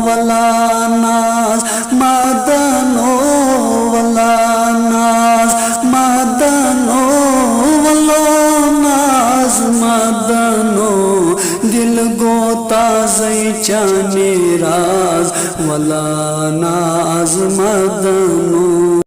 ولا ناز مدنو ولا ناز مدنو ولا ناز مدنو دل گو تازی چانی راز ولا ناز مدنو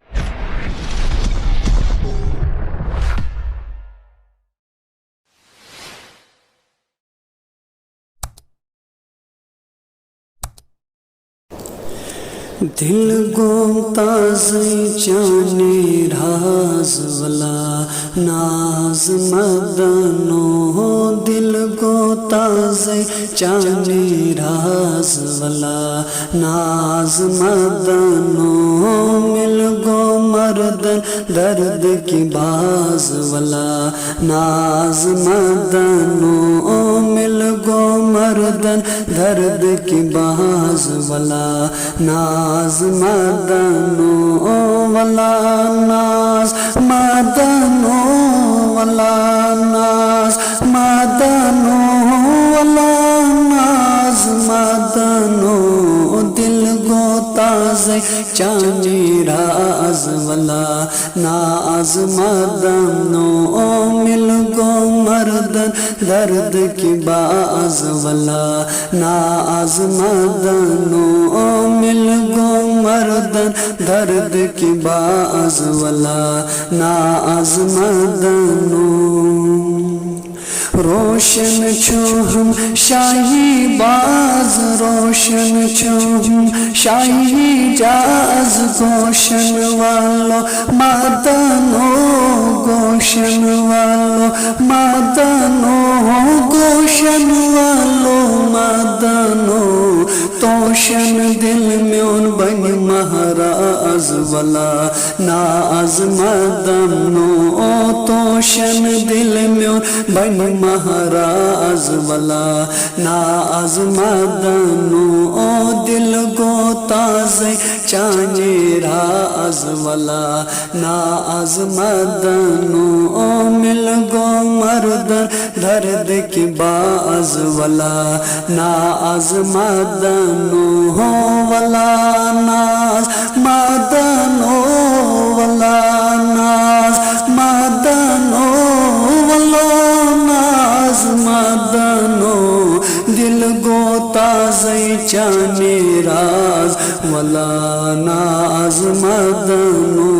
دل گم تازی چانی راز ولا ناز مدنو دل گو تازی چانی راز ولا ناز مدنو مل گو مردن درد کی باز ولا ناز مدنو مل گو مردن درد کی باز ولا ناز مدنو ولا ناز مدنو ولا ناز مدنو ولا ناز مدنو دل گو تازی چانی راز ولا ناز مدنو مل گو مردن درد کی باز ولا ناز مدنو مل گو مردن درد کی باز ولا ناز مدنو روشن چھو ہم شاہی باز روشن چھو ہم شاہی جاز گوشن والو مدنو گوشن والو مدنو گوشن والو مدنو توشن دل میں ان بن مہراز ولا ناز مدنو توشن دل میں ان بن مہراز ولا ناز مدنو دل گو تازی چانی راز ولا ناز مدنو مل گو مردن درد کی باز ولا ناز مدنو ولا ناز مدنو ولا ناز مدنو ولا ناز مدنو دل گو تازی چانی راز ولا ناز مدنو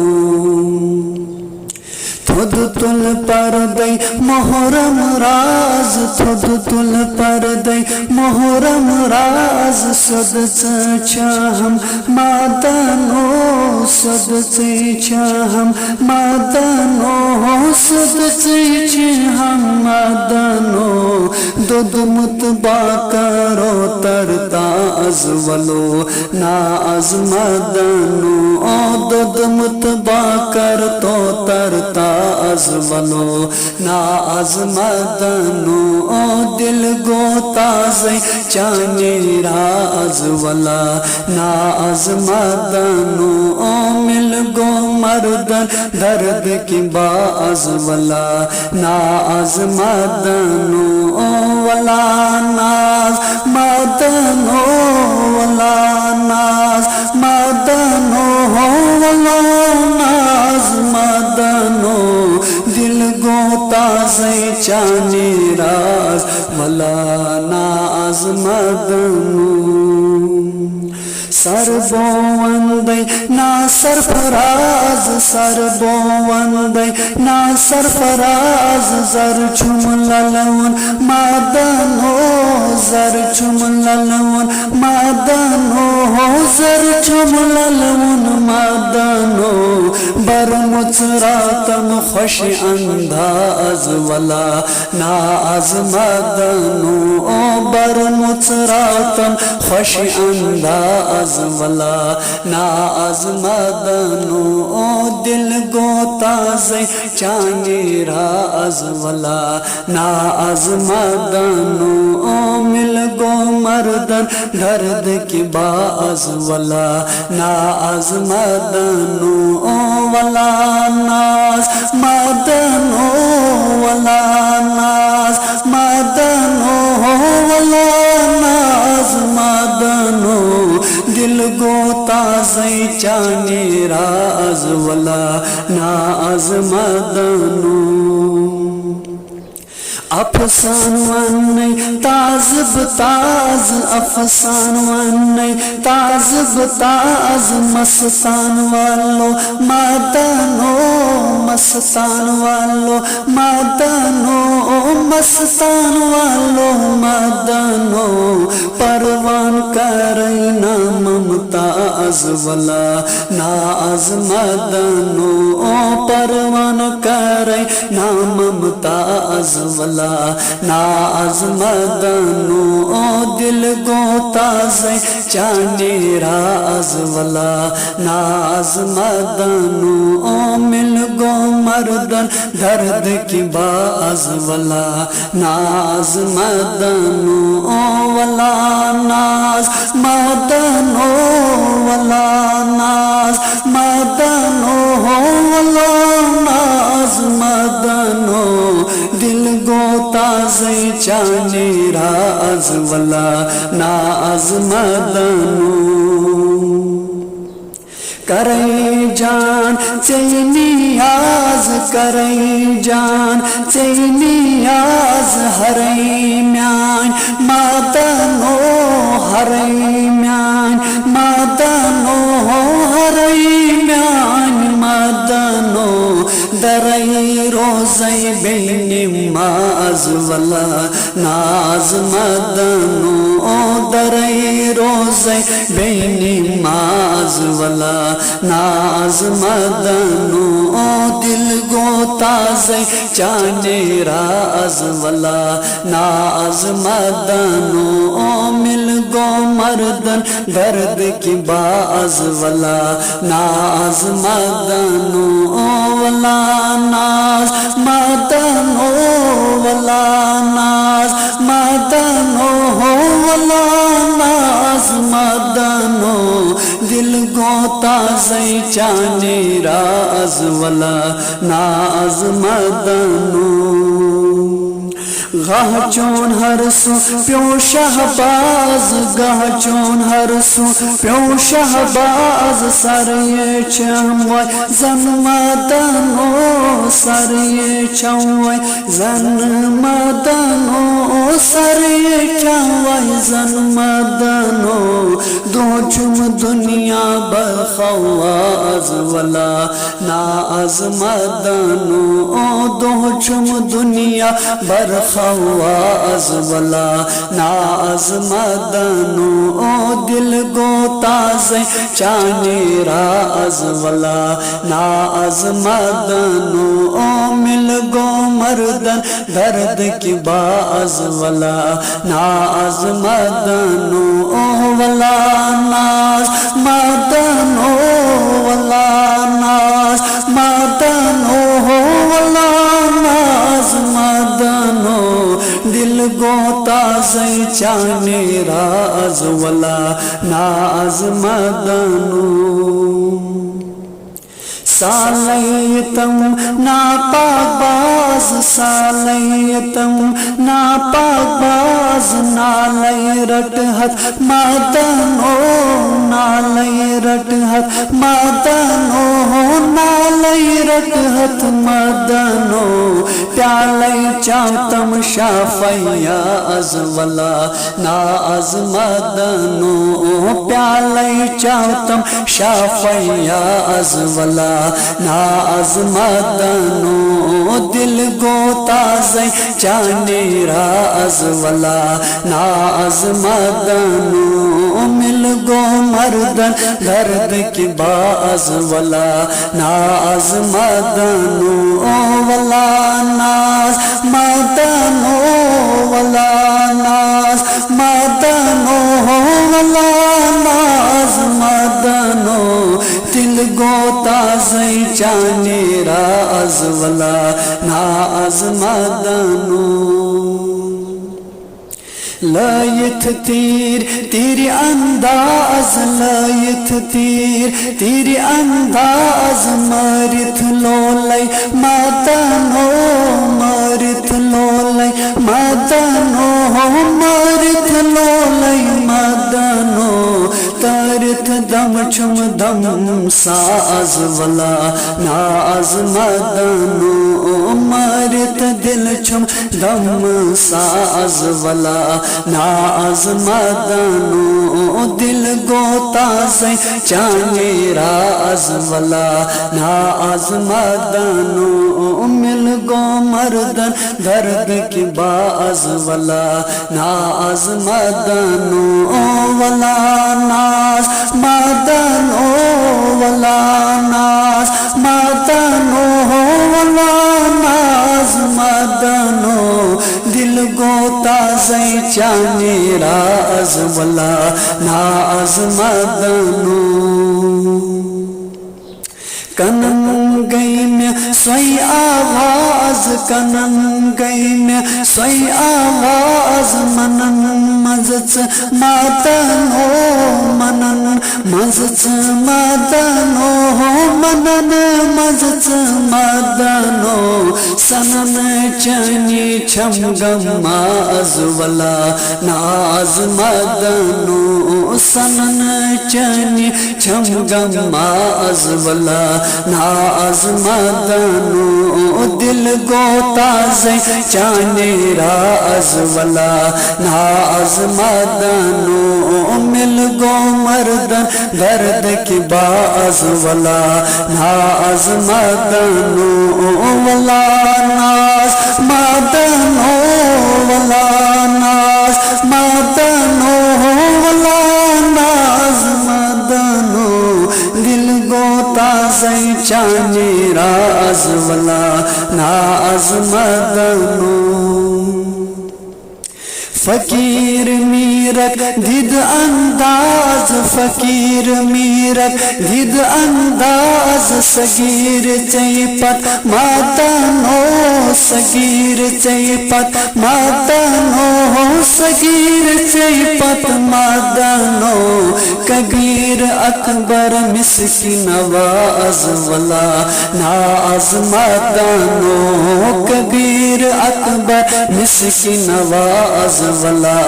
تھود تل پردی محرم راز تھود تل پردی محرم راز صدق چاہم مدنو صدق چاہم مدنو صدق چاہم مدنو دود متبا کرو ترتاز ولو ناز مدنو دود متبا کر تو ترتاز ولو ناز مدنو دل گو تازی چانی راز ولا ناز مدنو مل گو مردن درد کی باز ولا ناز مدنو ولا ناز مدنو ولا ناز مدنو ولا ناز مدنو دل گو تازی چانی راز ولا ناز مدنو سر بوندی نا سرفراز سر بوندی نا سرفراز زر چم للون مدنو زر چم للون مدنو زر چم للون مدنو بر متراتم خوش انداز ولا ناز مدنو بر متراتم خوش انداز ولا ناز مدنو دل گو تازی چانی راز ولا ناز مدنو مل گو مردن درد کی باز ولا ناز مدنو ولا ناز مدنو ولا ناز مدنو ولا ناز مدنو دل گو تازی چانی راز ولا ناز مدنو افسان ونی تاز بتاز افسان ونی تاز بتاز مستان والو مدنو مستان والو مدنو مستان والو مدنو پروان کرینا ممتاز ولا ناز مدنو پروان کرینا ممتاز ولا ناز مدنو دل گو تازی چانی راز ولا ناز مدنو مل گو مردن درد کی باز ولا ناز مدنو ولا ناز مدنو ولا ناز مدنو ولا ناز مدنو دل گو تازی چانی راز ولا ناز مدنو کرئی جان چی نیاز کرئی جان چی نیاز ہرئی میان مدنو ہرئی میان مدنو ہرئی میان مدنو درئی روزی بین ماز ولا ناز مدنو درئی روزی بین ماز ولا ناز مدنو دل گو تازی چانی راز ولا ناز مدنو مل گو مردن درد کی باز ولا ناز مدنو ولا ناز مدنو ولا ناز مدنو ولا ناز مدنو دل گو تازی چانی راز ولا ناز مدنو گاہ چون ہر سو پیو شہباز گاہ چون ہر سو پیو شہباز سر یہ چموئی زن مدنو سر یہ چموئی زن مدنو سر یہ چموئی زن مدنو دو چم دنیا بخواز ولا ناز مدنو دو چم دنیا برخواز ولا ناز مدنو دل گو تازی چانی راز ولا ناز مدنو مل گو مردن درد کی باز ولا ناز مدنو ولا ناز مدنو ولا ناز مدنو ولا ناز مدنو دل گو تازی چانی راز ولا ناز مدنو سالیتم ناپاک باز سالیتم ناپاک باز نالی رٹحت مدنو نالی رٹحت مدنو نالی رٹحت مدنو پیالی چاوتم شافیاز ولا ناز مدنو پیالی چاوتم شافیاز ولا ناز مدنو دل گو تازی چانی راز ولا ناز مدنو مل گو مردن درد کی باز ولا ناز مدنو ولا ناز مدنو ولا ناز مدنو ولا ناز مدنو دل گو تازی چانی راز ولا ناز مدنو لایت تیر تیری انداز لایت تیر تیری انداز مارت لولی مدنو مارت لولی مدنو مارت لولی مدنو مارت دم چم دم ساز والا ناز مدنو مارت دل چم دم ساز والا ناز مدنو دل گوتا سے چانے راز والا ناز مدنو مل گو مردن درد کی باز والا ناز مدنو والا ناز مدنو والا ناز مدنو والا ناز مدنو دل گوتا سے چانے راز والا ناز مدنو کنن گئی میں سوئی آواز کنن گئی میں سوئی آواز منن مزچ مادنو منن مزچ مادنو منن مزچ مادنو سنن چنی چھم گماز والا ناز مادنو سنن چنی چھم گماز والا ناز مدنو دل گوتا سے چانے راز والا ناز مدنو مل گو مردن درد کی باز والا ناز مدنو والا ناز مدنو والا ناز مدنو والا ناز مدنو دل گوتا سے چانے راز والا ناز مدنو فقیر میرک دید انداز فقیر میرک دید انداز صغیر چیپت مدنو صغیر چیپت مدنو صغیر چیپت مدنو کبیر اکبر مسکی نواز والا ناز مدنو کبیر اکبر مسکی نواز والا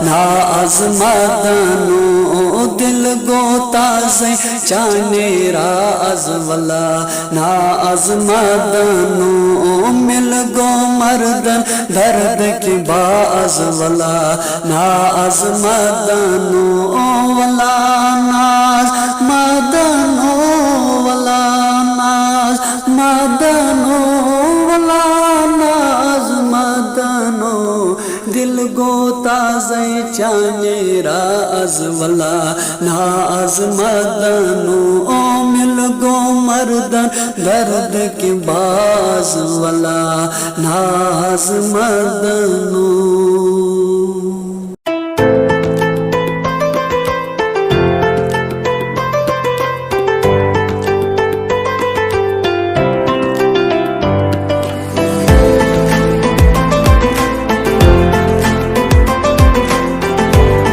ناز مدنو دل گوتا سے چانے راز والا ناز مدنو مل گو مردن درد کی باز والا ناز مدنو والا ناز مدنو والا ناز مدنو والا ناز مدنو دل گوتا سے چانے راز والا ناز مدنو مل گو مردن درد کی باز والا ناز مدنو